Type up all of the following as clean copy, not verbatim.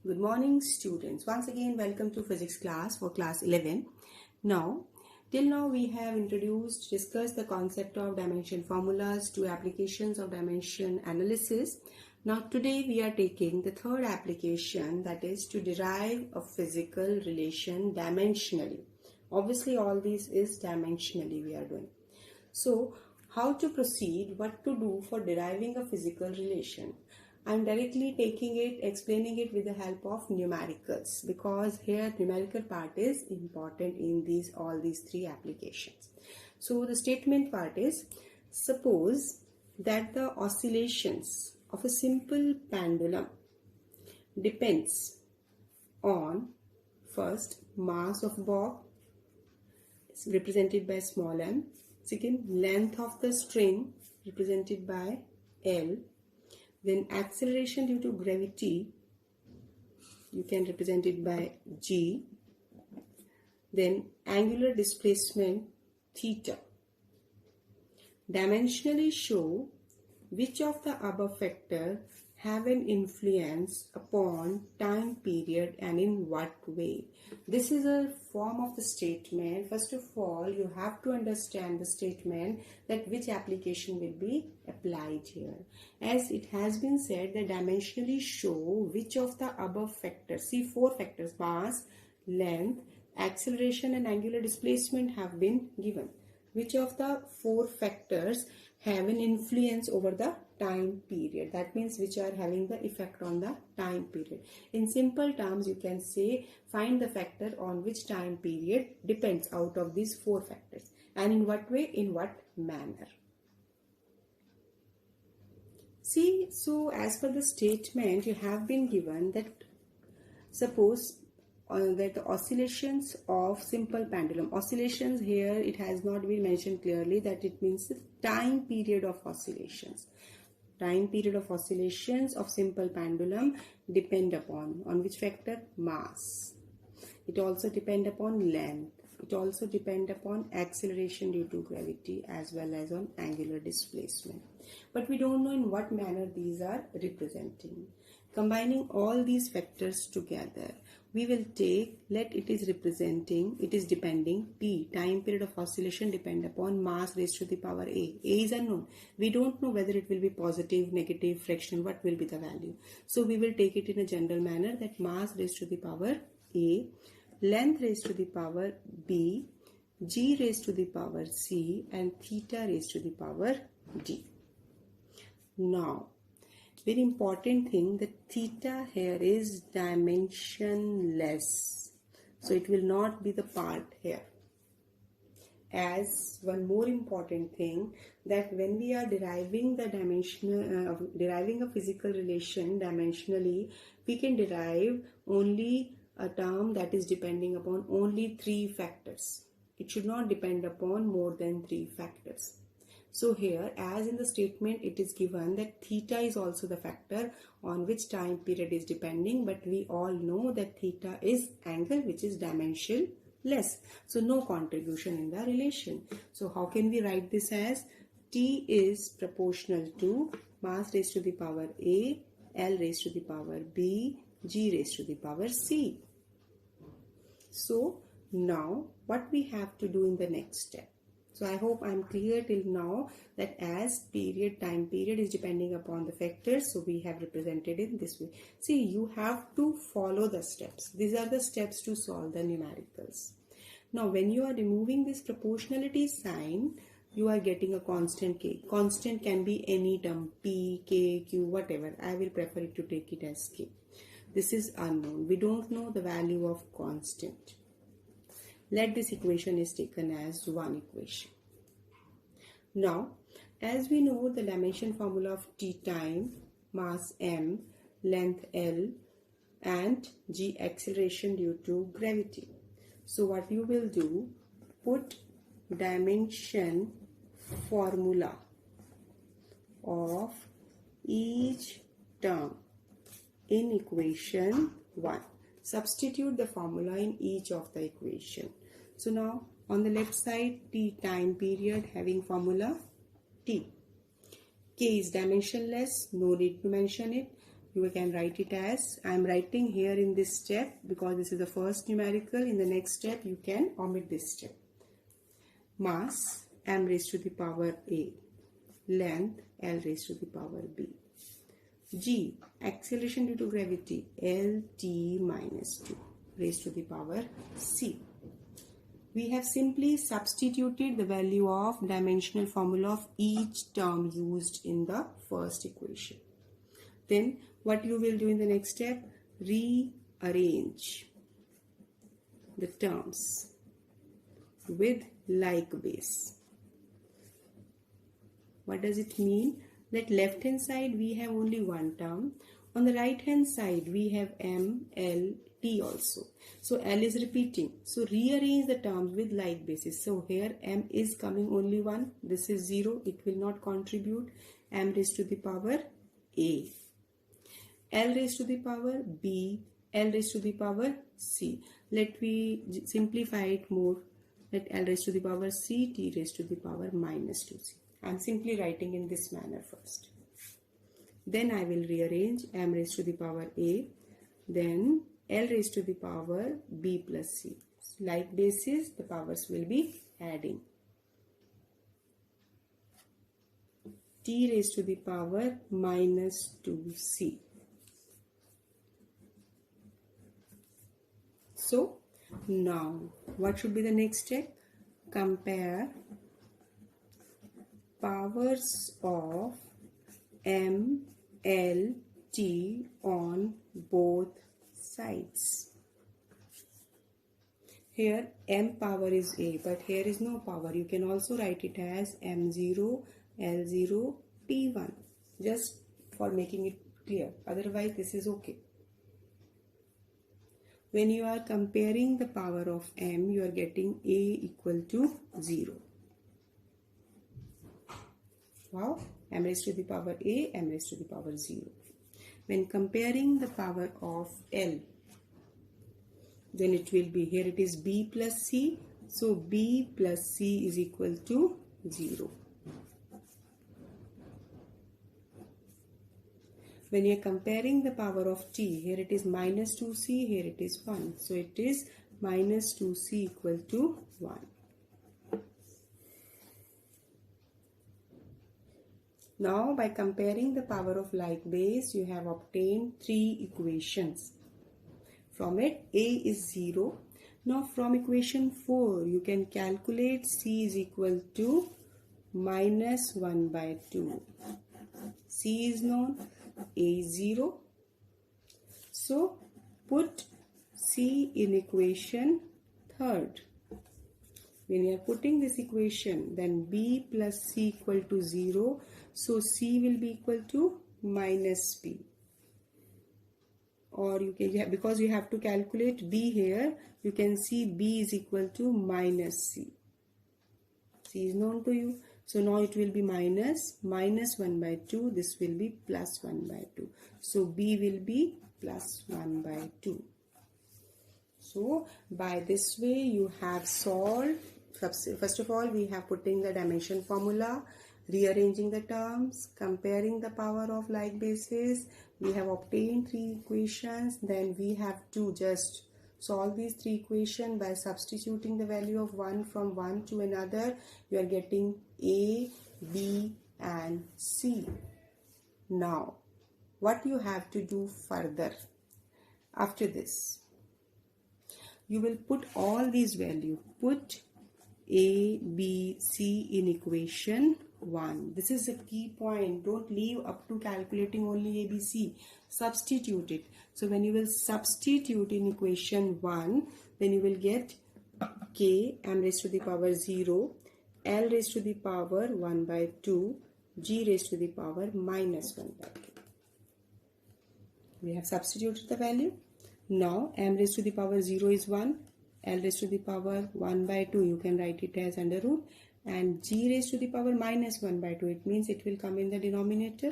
Good morning, students. Once again, welcome to physics class for class 11. Till now we have discussed the concept of dimension formulas, two applications of dimension analysis. Now today we are taking the third application, that is to derive a physical relation dimensionally. Obviously all this is dimensionally we are doing. So how to proceed, what to do for deriving a physical relation? I am directly explaining it with the help of numericals, because here numerical part is important in all these three applications. So the statement part is, suppose that the oscillations of a simple pendulum depends on first mass of bob represented by small m, second length of the string represented by L, then acceleration due to gravity, you can represent it by G, then angular displacement theta. Dimensionally show which of the above factors have an influence upon time period and in what way. This is a form of the statement. First of all, you have to understand the statement, that which application will be applied here. As it has been said, that dimensionally show which of the above factors, see four factors, mass, length, acceleration and angular displacement have been given. Which of the four factors have an influence over the time period? That means which are having the effect on the time period. In simple terms, you can say find the factor on which time period depends out of these four factors, and in what way, in what manner. See, so as per the statement, you have been given that suppose that the oscillations of simple pendulum, oscillations here it has not been mentioned clearly, that it means the time period of oscillations. Time period of oscillations of simple pendulum depend upon which factor? Mass. It also depend upon length. It also depend upon acceleration due to gravity as well as on angular displacement. But we don't know in what manner these are representing. Combining all these factors together, we will take, let it is depending, P, time period of oscillation depend upon mass raised to the power A. A is unknown. We don't know whether it will be positive, negative, fractional, what will be the value. So we will take it in a general manner, that mass raised to the power A, length raised to the power B, G raised to the power C, and theta raised to the power D. Now, very important thing, that theta here is dimensionless, so it will not be the part here. As one more important thing, that when we are deriving deriving a physical relation dimensionally, we can derive only a term that is depending upon only three factors. It should not depend upon more than three factors. So here, as in the statement, it is given that theta is also the factor on which time period is depending, but we all know that theta is angle which is dimensionless. So no contribution in the relation. So how can we write this as? T is proportional to mass raised to the power A, L raised to the power B, G raised to the power C. So now what we have to do in the next step? So I hope I am clear till now, that as time period is depending upon the factors, so we have represented in this way. See, you have to follow the steps. These are the steps to solve the numericals. Now when you are removing this proportionality sign, you are getting a constant K. Constant can be any term, P, K, Q, whatever. I will prefer it to take it as K. This is unknown. We don't know the value of constant. Let this equation is taken as one equation. Now, as we know the dimension formula of T time, mass m, length L, and G acceleration due to gravity. So what you will do, put dimension formula of each term in equation 1. Substitute the formula in each of the equation. So now on the left side, T time period having formula T. K is dimensionless, no need to mention it. you can write it as, I am writing here in this step because this is the first numerical. In the next step you can omit this step. Mass m raised to the power a, length l raised to the power b. G, acceleration due to gravity, Lt minus 2 raised to the power c. We have simply substituted the value of dimensional formula of each term used in the first equation. Then what you will do in the next step? Rearrange the terms with like base. What does it mean? That left hand side we have only one term. On the right hand side we have m, l, t also. So l is repeating. So rearrange the terms with like basis. So here m is coming only 1. This is 0. It will not contribute. M raised to the power a. L raised to the power b. L raised to the power c. Let me simplify it more. Let L raised to the power c, t raised to the power minus 2c. I am simply writing in this manner first. Then I will rearrange m raised to the power a. Then L raised to the power b plus c. Like basis, the powers will be adding. T raised to the power minus 2c. So now what should be the next step? Compare powers of m, l, t on both sides. Here m power is a, but here is no power. You can also write it as m0, l0, t1, just for making it clear. Otherwise this is okay. When you are comparing the power of m, you are getting a equal to 0. Wow, m raised to the power a, m raised to the power 0. When comparing the power of L, then it will be, here it is b plus c. So b plus c is equal to 0. When you are comparing the power of t, here it is minus 2c, here it is 1. So it is minus 2c equal to 1. Now by comparing the power of like base, you have obtained 3 equations. From it, a is 0. Now from equation 4, you can calculate c is equal to minus 1 by 2. C is known, a is 0. So put c in equation 3rd. When you are putting this equation, then b plus c equal to 0. So c will be equal to minus b. Or you can, because you have to calculate b here, you can see b is equal to minus c. C is known to you. So now it will be minus 1 by 2. This will be plus 1 by 2. So b will be plus 1 by 2. So by this way you have solved. First of all, we have put in the dimension formula, rearranging the terms, comparing the power of like bases. We have obtained 3 equations. Then we have to just solve these 3 equations by substituting the value of one from one to another. You are getting a, b and c. Now what you have to do further after this? You will put all these values. Put a, b, c in equation 1. This is a key point. Don't leave up to calculating only a, b, c. Substitute it. So when you will substitute in equation 1, then you will get k, m raised to the power 0, l raised to the power 1 by 2, g raised to the power minus 1 by 2. We have substituted the value. Now m raised to the power 0 is 1, l raised to the power 1 by 2, you can write it as under root, and g raised to the power minus 1 by 2, it means it will come in the denominator.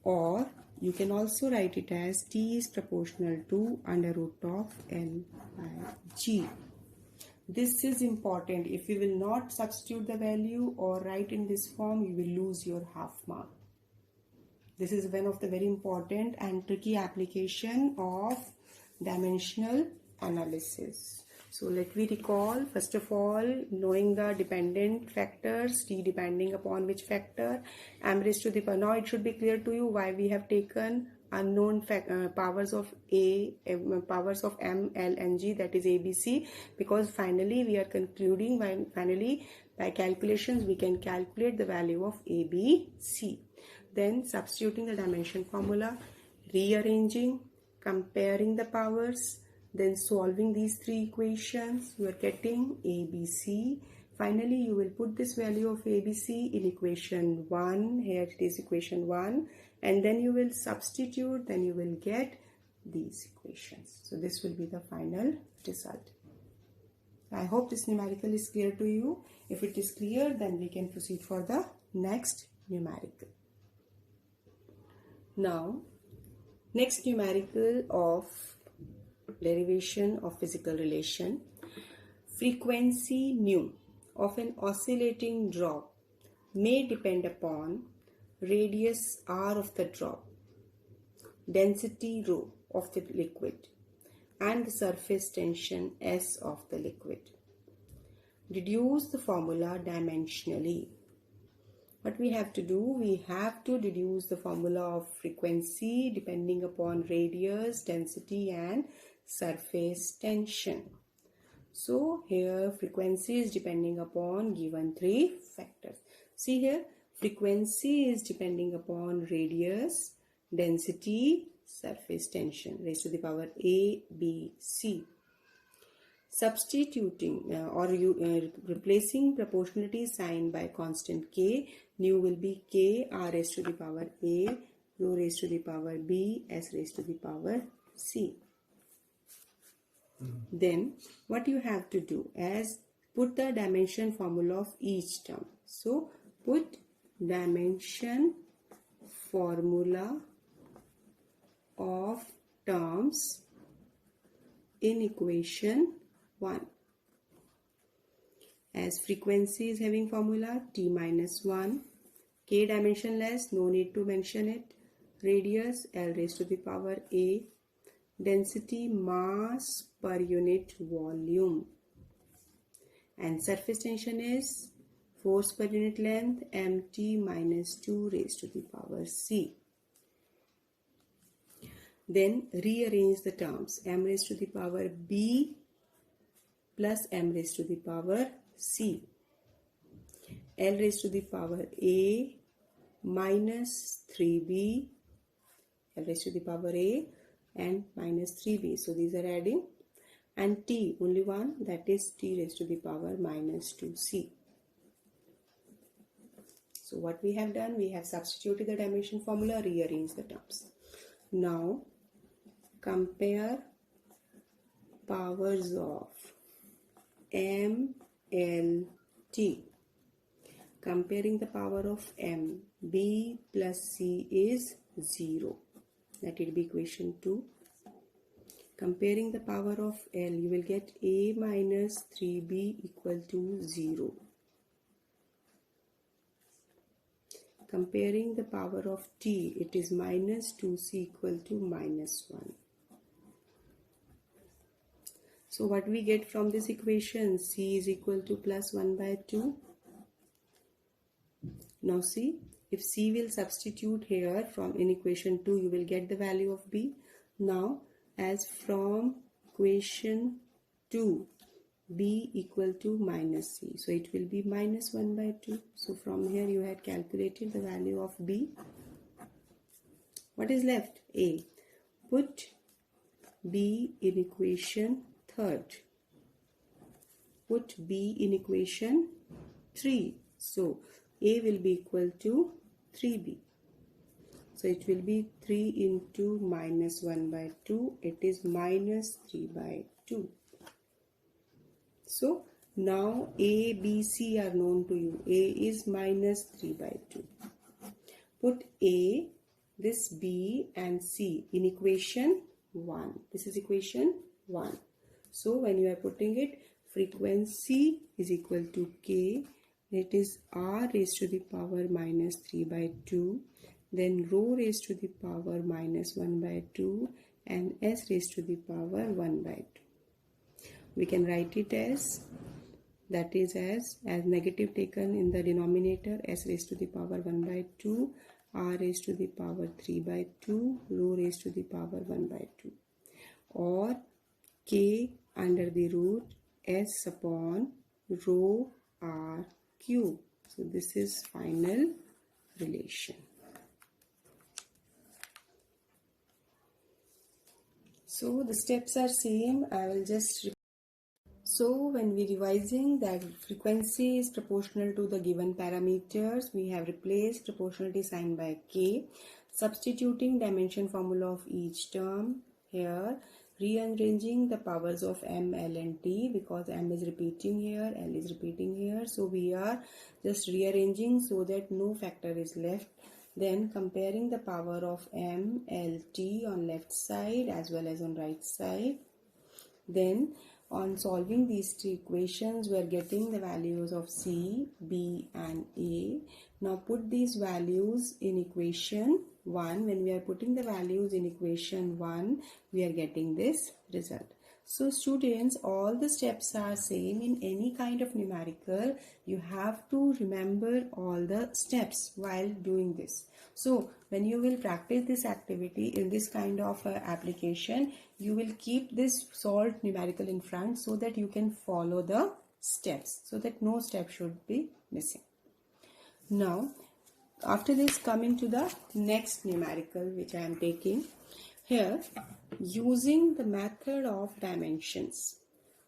Or you can also write it as t is proportional to under root of l by g. This is important. If you will not substitute the value or write in this form, you will lose your half mark. This is one of the very important and tricky application of dimensional analysis. So let me recall, first of all, knowing the dependent factors, t depending upon which factor, m raised to the power. Now it should be clear to you why we have taken unknown powers of powers of m, l and g, that is ABC, because finally we are concluding, finally by calculations we can calculate the value of ABC. Then substituting the dimension formula, rearranging, comparing the powers, then solving these three equations, you are getting ABC. Finally, you will put this value of ABC in equation 1. Here it is equation 1. And then you will substitute, then you will get these equations. So this will be the final result. I hope this numerical is clear to you. If it is clear, then we can proceed for the next numerical. Now, next numerical of derivation of physical relation. Frequency nu of an oscillating drop may depend upon radius r of the drop, density rho of the liquid, and the surface tension S of the liquid. Deduce the formula dimensionally. What we have to do, we have to deduce the formula of frequency depending upon radius, density and surface tension. So here frequency is depending upon given three factors. See here, frequency is depending upon radius, density, surface tension, raised to the power A, B, C. Substituting replacing proportionality sign by constant K, nu will be K r raised to the power A, rho raised to the power B, S raised to the power C. Then what you have to do is put the dimension formula of each term. So put dimension formula of terms in equation 1. As frequency is having formula t minus 1, k dimensionless, no need to mention it, radius L raised to the power A, density mass per unit volume, and surface tension is force per unit length mt minus 2 raised to the power C. Then rearrange the terms, m raised to the power B plus m raised to the power C, L raised to the power A minus 3B, L raised to the power A and minus 3B. So these are adding, and T only one, that is T raised to the power minus 2C. So what we have done, we have substituted the dimension formula, rearrange the terms. Now compare powers of M, L, T. Comparing the power of M, B plus C is 0. That will be equation 2. Comparing the power of L, you will get A minus 3B equal to 0. Comparing the power of T, it is minus 2C equal to minus 1. So what we get from this equation, C is equal to plus 1 by 2. Now see, if C will substitute here from in equation 2, you will get the value of B. Now as from equation 2, B equal to minus C. So it will be minus 1 by 2. So from here you had calculated the value of B. What is left? A. Put B in equation 3rd. Put B in equation 3. So A will be equal to 3B. So it will be 3 into minus 1 by 2. It is minus 3 by 2. So now A, B, C are known to you. A is minus 3 by 2. Put A, this B and C in equation 1. This is equation 1. So when you are putting it, frequency is equal to K. It is R raised to the power minus 3 by 2. then rho raised to the power minus 1 by 2 and s raised to the power 1 by 2. We can write it as, that is as negative taken in the denominator, s raised to the power 1 by 2, r raised to the power 3 by 2, rho raised to the power 1 by 2, or k under the root s upon rho r cube. So this is final relation. So the steps are same. I will just. So when we revising that frequency is proportional to the given parameters, we have replaced proportionality sign by k, substituting dimension formula of each term here, rearranging the powers of m, l and t, because m is repeating here, l is repeating here. So we are just rearranging so that no factor is left. Then comparing the power of m, l, t on left side as well as on right side. Then on solving these two equations, we are getting the values of C, B and A. Now put these values in equation 1. When we are putting the values in equation 1, we are getting this result. So students, all the steps are same. In any kind of numerical, you have to remember all the steps while doing this. So when you will practice this activity in this kind of application, you will keep this solved numerical in front so that you can follow the steps, so that no step should be missing. Now, after this, coming to the next numerical which I am taking. Here, using the method of dimensions,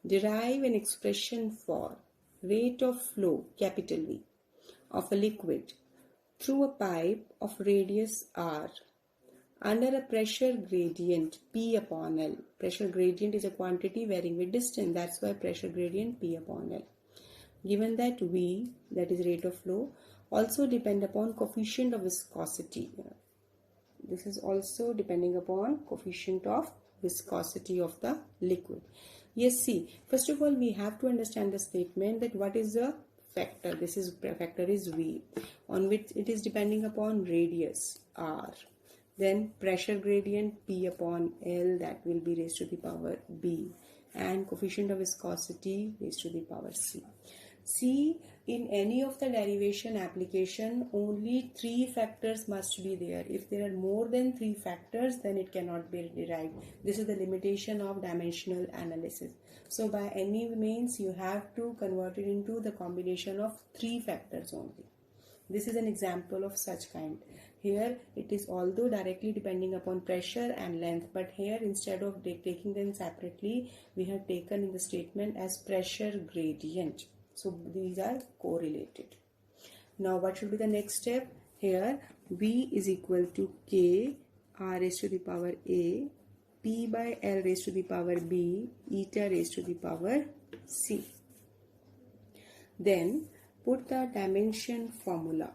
derive an expression for rate of flow, capital V, of a liquid through a pipe of radius r under a pressure gradient P upon L. Pressure gradient is a quantity varying with distance. That's why pressure gradient P upon L. Given that V, that is rate of flow, also depend upon coefficient of viscosity. This is also depending upon coefficient of viscosity of the liquid. Yes, see, first of all, we have to understand the statement that what is the factor. This is factor is V, on which it is depending upon radius R. Then pressure gradient P upon L, that will be raised to the power B, and coefficient of viscosity raised to the power C. See, in any of the derivation application, only 3 factors must be there. If there are more than 3 factors, then it cannot be derived. This is the limitation of dimensional analysis. So by any means, you have to convert it into the combination of 3 factors only. This is an example of such kind. Here it is although directly depending upon pressure and length, but here instead of taking them separately, we have taken in the statement as pressure gradient. So these are correlated. Now what should be the next step? Here V is equal to K R raised to the power A, P by L raised to the power B, eta raised to the power C. Then put the dimension formula.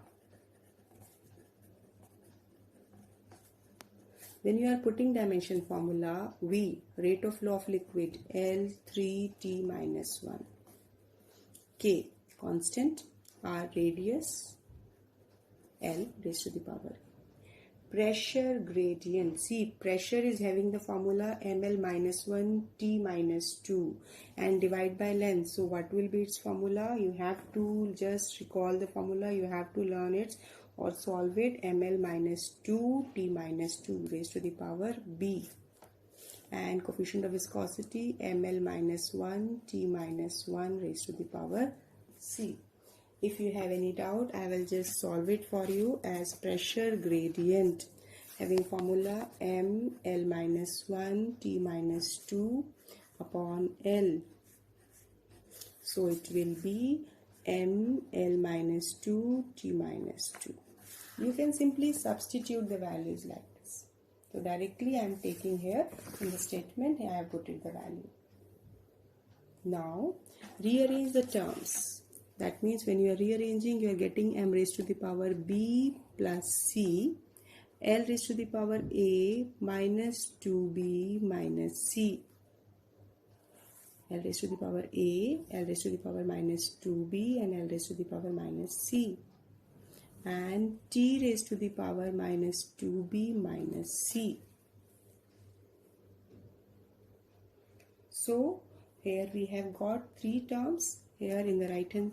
When you are putting dimension formula, V, rate of flow of liquid, L 3T minus 1. K, constant, R, radius, L raised to the power. Pressure gradient, see, pressure is having the formula ml minus 1 T minus 2 and divide by length. So what will be its formula? You have to just recall the formula, you have to learn it or solve it. ml minus 2 T minus 2 raised to the power B. And coefficient of viscosity ml minus 1 T minus 1 raised to the power C. If you have any doubt, I will just solve it for you as pressure gradient having formula ml minus 1 T minus 2 upon L. So it will be ml minus 2 T minus 2. You can simply substitute the values like this. So directly I am taking here in the statement, I have put it the value. Now rearrange the terms. That means when you are rearranging, you are getting m raised to the power b plus c, l raised to the power a minus 2b minus c, l raised to the power a, l raised to the power minus 2b and l raised to the power minus c. and t raised to the power minus 2b minus c. So here we have got three terms. Here in the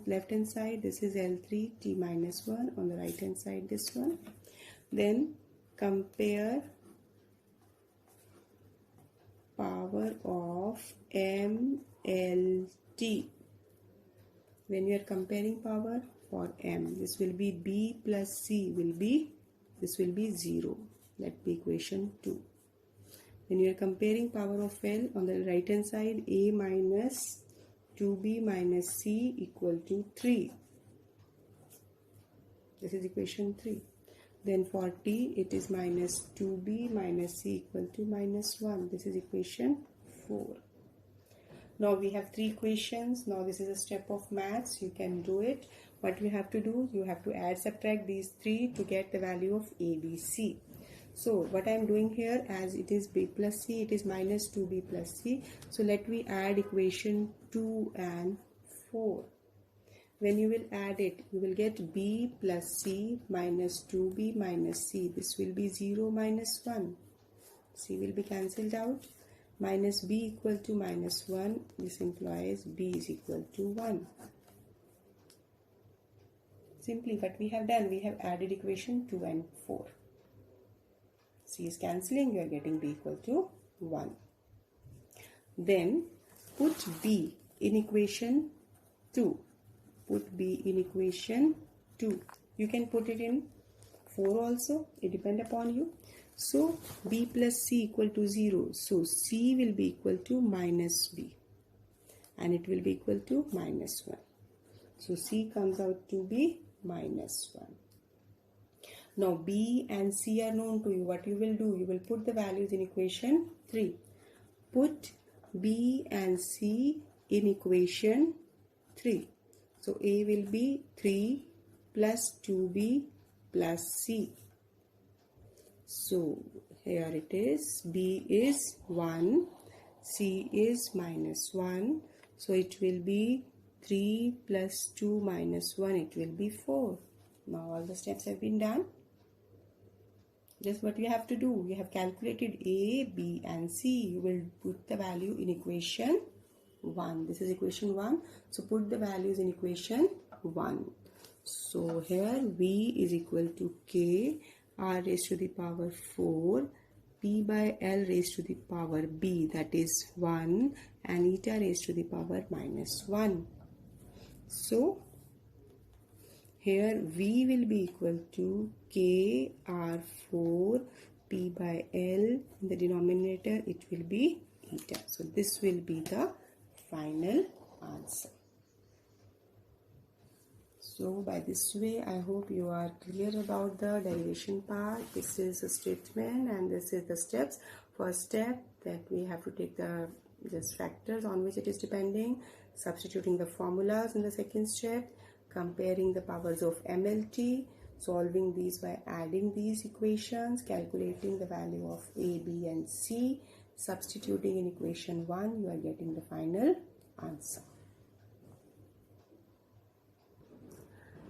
left hand side, this is L3 t minus 1. On the right hand side, this one. Then compare power of m, L, t. When you are comparing power for m, this will be b plus c this will be 0. That be equation 2. When you are comparing power of L, on the right hand side, a minus 2b minus c equal to 3. This is equation 3. Then for t, it is minus 2b minus c equal to minus 1. This is equation 4. Now we have three equations. Now this is a step of maths. You can do it. What you have to do, you have to add, subtract these three to get the value of a, b, c. So what I am doing here, as it is b plus c, it is minus 2b plus c. So let me add equation 2 and 4. When you will add it, you will get b plus c minus 2b minus c. This will be 0 minus 1. C will be cancelled out. Minus b equal to minus 1. This implies b is equal to 1. Simply what we have done, we have added equation 2 and 4. C is cancelling, you are getting b equal to 1. Then put b in equation 2. Put b in equation 2. You can put it in 4 also, it depends upon you. So b plus c equal to 0. So c will be equal to minus b and it will be equal to minus 1. So c comes out to be minus 1. Now b and c are known to you. What you will do? You will put the values in equation 3. Put b and c in equation 3. So a will be 3 plus 2b plus c. So here it is. B is 1. C is minus 1. So it will be 3 plus 2 minus 1. It will be 4. Now all the steps have been done. Just what you have to do, you have calculated A, B and C. You will put the value in equation 1. This is equation 1. So put the values in equation 1. So here V is equal to K R raised to the power 4 P by L raised to the power B, that is 1, and eta raised to the power minus 1. So here V will be equal to K R4 P by L. In the denominator it will be eta. So this will be the final answer. So by this way, I hope you are clear about the derivation part. This is a statement and this is the steps. First step, that we have to take the just factors on which it is depending, substituting the formulas in the second step, comparing the powers of MLT, solving these by adding these equations, calculating the value of A, B and C, substituting in equation 1, you are getting the final answer.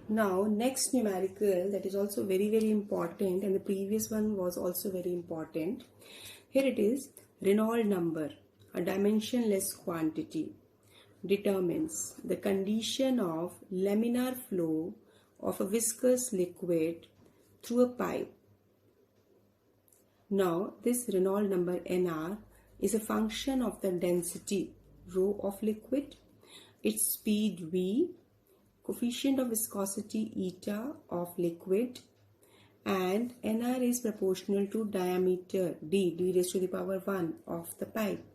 Now next numerical, that is also very important, and the previous one was also very important. Here it is, Reynolds number, a dimensionless quantity, determines the condition of laminar flow of a viscous liquid through a pipe. Now this Reynolds number Nr is a function of the density rho of liquid, its speed V, coefficient of viscosity eta of liquid, and Nr is proportional to diameter d raised to the power 1 of the pipe.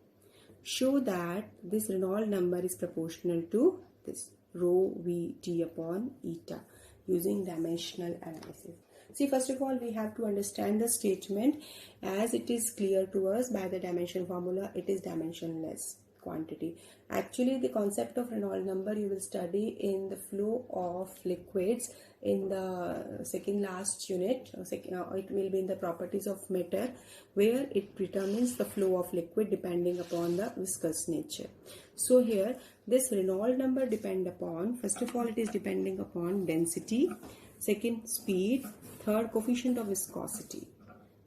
Show that this Reynolds number is proportional to this rho V d upon eta using dimensional analysis. See, first of all, we have to understand the statement as it is clear to us by the dimension formula. It is dimensionless quantity. Actually, the concept of Reynolds number you will study in the flow of liquids in the second last unit. It will be in the properties of matter, where it determines the flow of liquid depending upon the viscous nature. So here this Reynolds number depend upon, first of all, it is depending upon density. second speed, third coefficient of viscosity.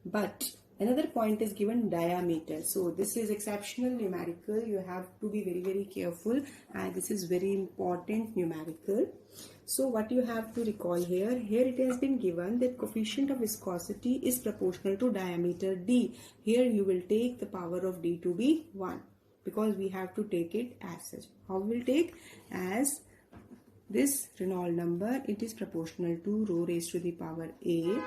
But another point is given diameter. So this is exceptional numerical. You have to be very careful, and this is very important numerical. So what you have to recall here it has been given that coefficient of viscosity is proportional to diameter d. Here you will take the power of d to be 1 because we have to take it as such. How we will take? As this Reynolds number, it is proportional to rho raised to the power a,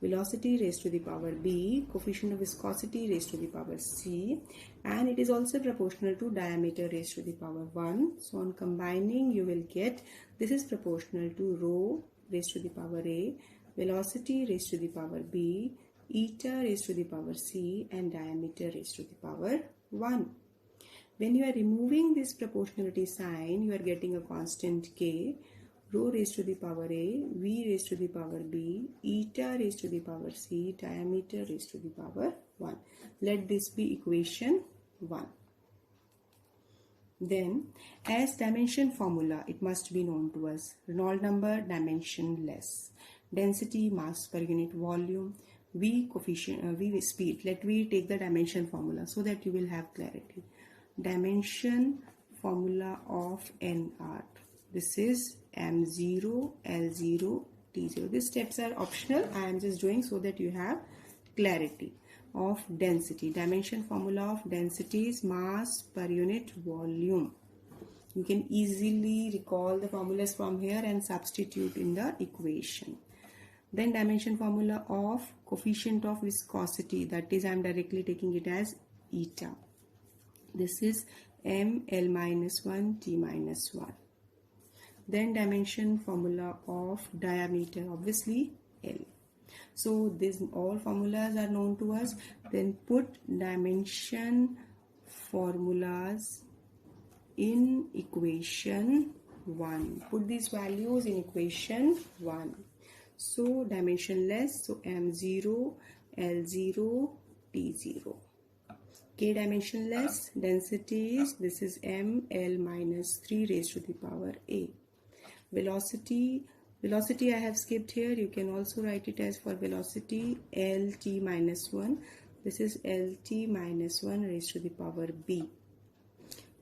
velocity raised to the power b, coefficient of viscosity raised to the power c, and it is also proportional to diameter raised to the power 1. So on combining you will get this is proportional to rho raised to the power a, velocity raised to the power b, eta raised to the power c, and diameter raised to the power 1. When you are removing this proportionality sign, you are getting a constant k, rho raised to the power a, v raised to the power b, eta raised to the power c, diameter raised to the power 1. Let this be equation 1. Then, as dimension formula, it must be known to us. Reynolds number, dimensionless. Density, mass per unit volume. V coefficient, V speed. Let me take the dimension formula so that you will have clarity. Dimension formula of nr. This is m0, l0, t0. These steps are optional. I am just doing so that you have clarity. Of density. Dimension formula of density is mass per unit volume. You can easily recall the formulas from here and substitute in the equation. Then dimension formula of coefficient of viscosity, that is I am directly taking it as eta. This is m l minus 1 t minus 1. Then dimension formula of diameter, obviously L. So these all formulas are known to us. Then put dimension formulas in equation 1. Put these values in equation 1. So dimensionless, so m0, l0, t0. K dimensionless, densities, this is m l minus 3 raised to the power a. Velocity I have skipped here. You can also write it as for velocity lt minus 1. This is lt minus 1 raised to the power b.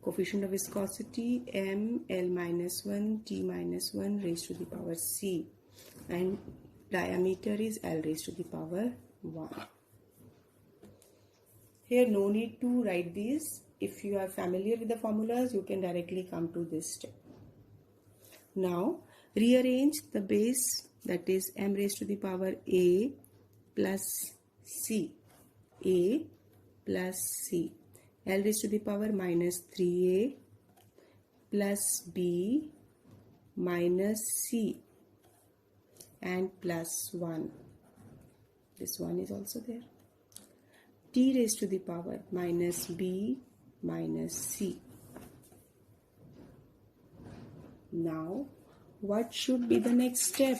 Coefficient of viscosity m l minus 1 t minus 1 raised to the power c. And diameter is l raised to the power 1. Here no need to write these. If you are familiar with the formulas, you can directly come to this step. Now rearrange the base, that is m raised to the power a plus c, a plus c, l raised to the power minus 3a plus b minus c, and plus 1. This one is also there. T raised to the power minus b minus c. Now what should be the next step?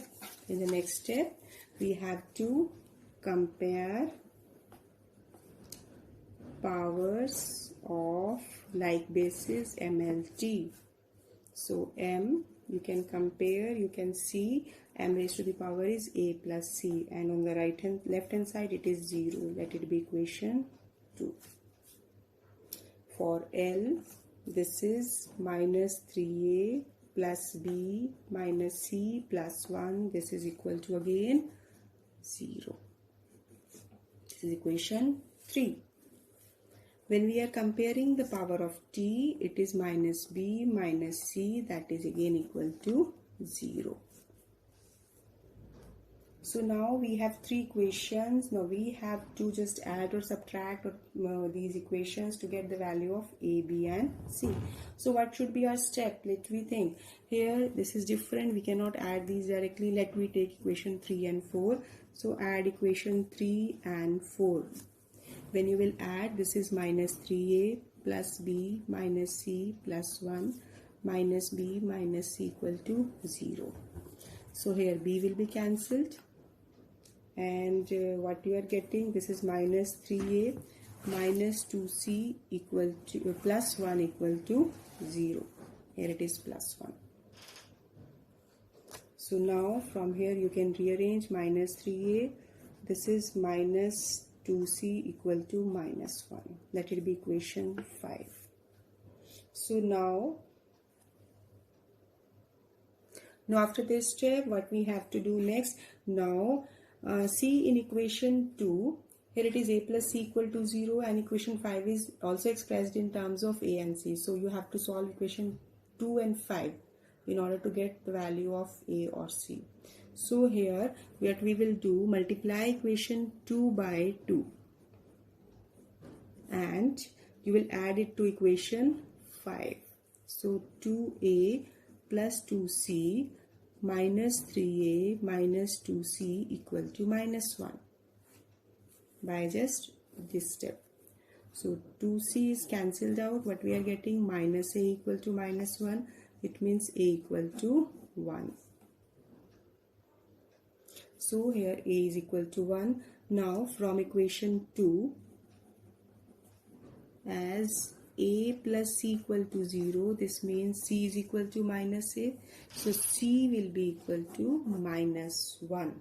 In the next step, we have to compare powers of like bases MLT. So m, you can compare, you can see m raised to the power is a plus c, and on the left hand side it is 0. Let it be equation 2. For L, this is minus 3a plus b minus c plus 1. This is equal to again 0. This is equation 3. When we are comparing the power of t, it is minus b minus c, that is again equal to 0. So now we have 3 equations. Now we have to just add or subtract these equations to get the value of a, b and c. So what should be our step? Let me think. Here this is different. We cannot add these directly. Let me take equation 3 and 4. So add equation 3 and 4. When you will add, this is minus 3a plus b minus c plus 1 minus b minus c equal to 0. So here b will be cancelled. And what you are getting, this is minus 3a minus 2c equal to plus 1 equal to 0. Here it is plus 1. So now from here you can rearrange minus 3a. This is minus 2c equal to minus 1. That will be equation 5. So now after this step, what we have to do next? Now see in equation 2, here it is a plus c equal to 0, and equation 5 is also expressed in terms of a and c. So you have to solve equation 2 and 5 in order to get the value of a or c. So here what we will do, multiply equation 2 by 2 and you will add it to equation 5. So 2a plus 2c minus 3a minus 2c equal to minus 1 by just this step. So 2c is cancelled out. What we are getting? Minus a equal to minus 1. It means a equal to 1. So here a is equal to 1. Now from equation 2, as a plus c equal to 0, this means c is equal to minus a. So c will be equal to minus 1.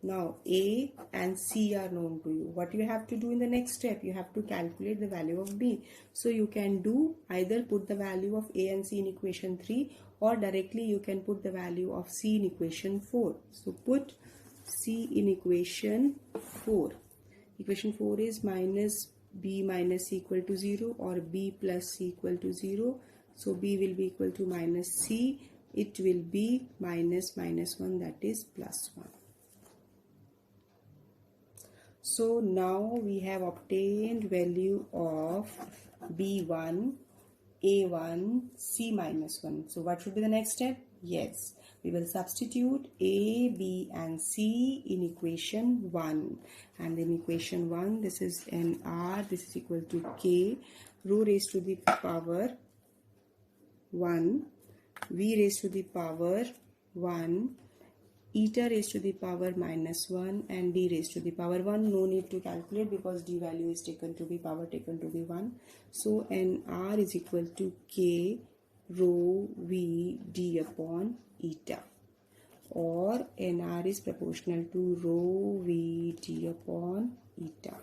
Now a and c are known to you. What you have to do in the next step? You have to calculate the value of b. So you can do either put the value of a and c in equation 3, or directly you can put the value of c in equation 4. So put c in equation 4. Equation 4 is minus b minus c equal to 0, or b plus c equal to 0. So b will be equal to minus c. It will be minus 1, that is plus 1. So now we have obtained value of b1, a1, c minus 1. So what should be the next step? Yes, we will substitute a, b and c in equation 1. And in equation 1, this is nr, this is equal to k, rho raised to the power 1, v raised to the power 1, eta raised to the power minus 1, and d raised to the power 1. No need to calculate because d value is taken to be power taken to be 1. So nr is equal to k rho v d upon eta, or nr is proportional to rho v d upon eta.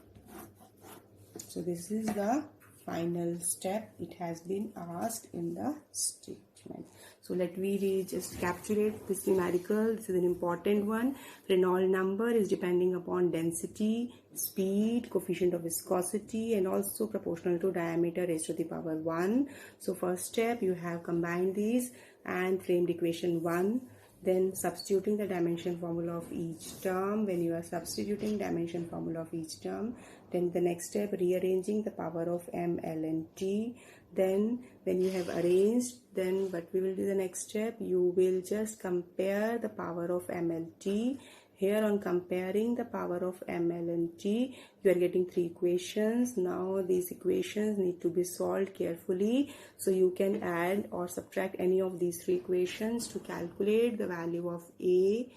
So this is the final step. It has been asked in the statement. So let me just capture this numerical. This is an important one. Reynolds number is depending upon density, speed, coefficient of viscosity, and also proportional to diameter raised to the power 1. So first step, you have combined these and framed equation 1. Then substituting the dimension formula of each term. When you are substituting dimension formula of each term, then the next step, rearranging the power of m, l and t. Then when you have arranged, then what we will do the next step, you will just compare the power of m, l, t. Here on comparing the power of m, l and t, you are getting 3 equations. Now these equations need to be solved carefully. So you can add or subtract any of these 3 equations to calculate the value of a,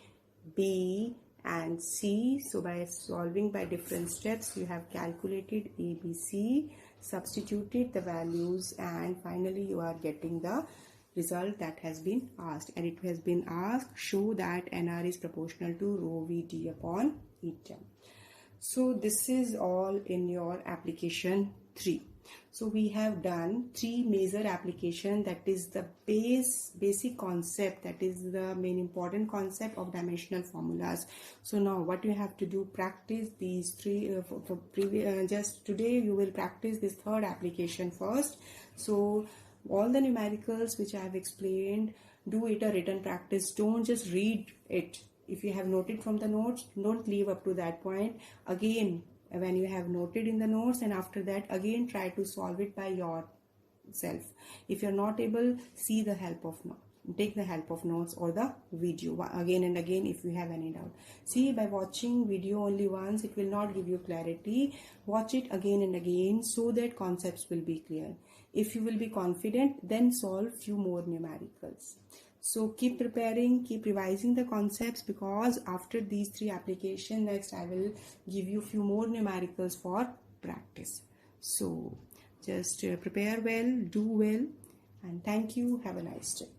b and c. So by solving by different steps, you have calculated a, b, c, substituted the values, and finally you are getting the result that has been asked. And it has been asked, show that nr is proportional to rho v d upon eta. So this is all in your application 3. So we have done 3 major application, that is the basic concept, that is the main important concept of dimensional formulas. So now what you have to do, practice these 3 just today you will practice this 3rd application first. So all the numericals which I have explained, do it a written practice. Don't just read it. If you have noted from the notes, don't leave up to that point. Again, when you have noted in the notes, and after that again try to solve it by yourself. If you are not able, see the help of notes. Take the help of notes or the video again and again if you have any doubt. See, by watching video only once, it will not give you clarity. Watch it again and again so that concepts will be clear. If you will be confident, then solve few more numericals. So keep preparing, keep revising the concepts, because after these 3 applications, next I will give you few more numericals for practice. So just prepare well, do well, and thank you. Have a nice day.